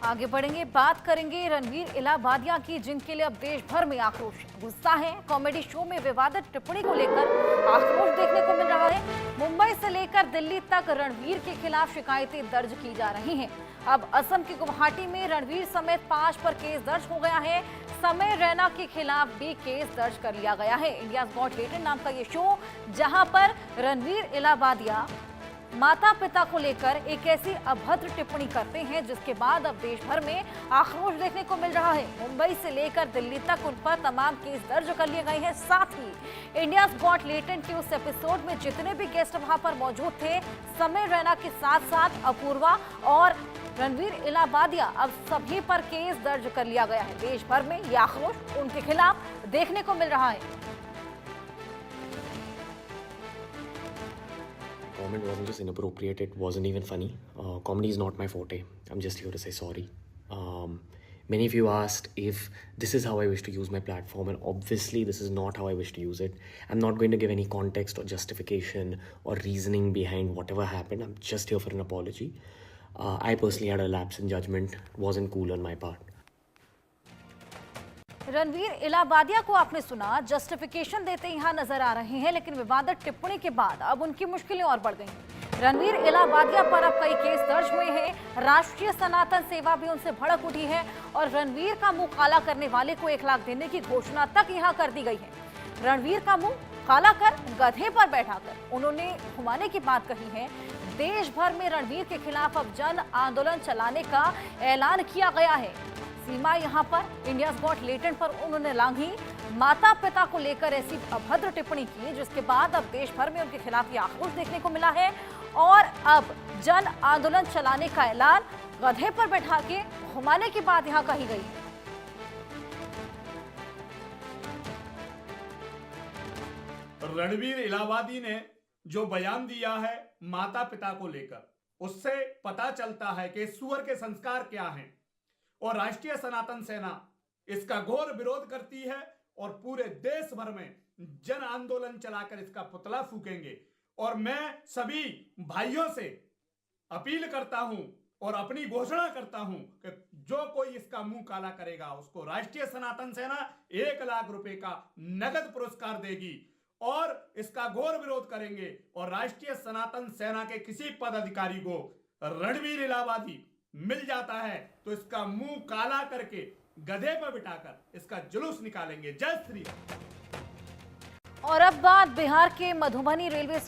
आगे बढ़ेंगे, बात करेंगे रणवीर इलाहाबादिया की, जिनके लिए अब देश भर में आक्रोश है। गुस्सा है। कॉमेडी शो में विवादित टिप्पणी को लेकर आक्रोश देखने को मिल रहा है। मुंबई से लेकर दिल्ली तक रणवीर के खिलाफ शिकायतें दर्ज की जा रही हैं। अब असम की गुवाहाटी में रणवीर समेत 5 पर केस दर्ज हो गया है। समय रैना के खिलाफ भी केस दर्ज कर लिया गया है। इंडियाज गॉट टैलेंट नाम का ये शो, जहां पर रणवीर इलाहाबादिया माता पिता को लेकर एक ऐसी अभद्र टिप्पणी करते हैं, जिसके बाद अब देश भर में आक्रोश देखने को मिल रहा है। मुंबई से लेकर दिल्ली तक उन पर तमाम केस दर्ज कर लिए गए हैं। साथ ही इंडियाज गॉट टैलेंट के उस एपिसोड में जितने भी गेस्ट वहां पर मौजूद थे, समय रैना के साथ साथ अपूर्वा और रणवीर इलाहाबादिया, अब सभी पर केस दर्ज कर लिया गया है। देश भर में यह आक्रोश उनके खिलाफ देखने को मिल रहा है। Comment wasn't just inappropriate, it wasn't even funny. Comedy is not my forte. I'm just here to say sorry. Many of you asked if this is how I wish to use my platform, and obviously this is not how I wish to use it. I'm not going to give any context or justification or reasoning behind whatever happened. I'm just here for an apology. I personally had a lapse in judgment. It wasn't cool on my part. Ranveer Allahbadia को आपने सुना, justification देते यहाँ नजर आ रहे हैं, लेकिन विवादित टिप्पणी के बाद अब उनकी मुश्किलें और बढ़ गई। रणवीर इलाहाबादिया पर अब कई केस दर्ज हुए हैं। राष्ट्रीय सनातन सेवा भी उनसे भड़क उठी है और रणवीर का मुंह काला करने वाले को 1 लाख देने की घोषणा तक यहाँ कर दी गई है। रणवीर का मुंह काला कर गधे पर बैठाकर उन्होंने घुमाने की बात कही है। देश भर में रणवीर के खिलाफ अब जन आंदोलन चलाने का ऐलान किया गया है। सीमा यहाँ पर इंडियाज गॉट टैलेंट पर उन्होंने लांघी। माता पिता को लेकर ऐसी अभद्र टिप्पणी की, जिसके बाद अब देश भर में उनके खिलाफ ये आक्रोश देखने को मिला है और अब जन आंदोलन चलाने का ऐलान गधे पर बैठा के घुमाने की बात यहाँ कही गई है। रणवीर इलाहाबादी ने जो बयान दिया है माता पिता को लेकर, उससे पता चलता है कि सुअर के संस्कार क्या हैं और राष्ट्रीय सनातन सेना इसका घोर विरोध करती है और पूरे देश भर में जन आंदोलन चलाकर इसका पुतला फूकेंगे। और मैं सभी भाइयों से अपील करता हूं और अपनी घोषणा करता हूं कि जो कोई इसका मुंह काला करेगा, उसको राष्ट्रीय सनातन सेना 1 लाख रुपए का नगद पुरस्कार देगी और इसका घोर विरोध करेंगे। और राष्ट्रीय सनातन सेना के किसी पदाधिकारी को रणवीर इलाहाबादी मिल जाता है तो इसका मुंह काला करके गधे पर बिठाकर इसका जुलूस निकालेंगे। जय श्री राम। और अब बात बिहार के मधुबनी रेलवे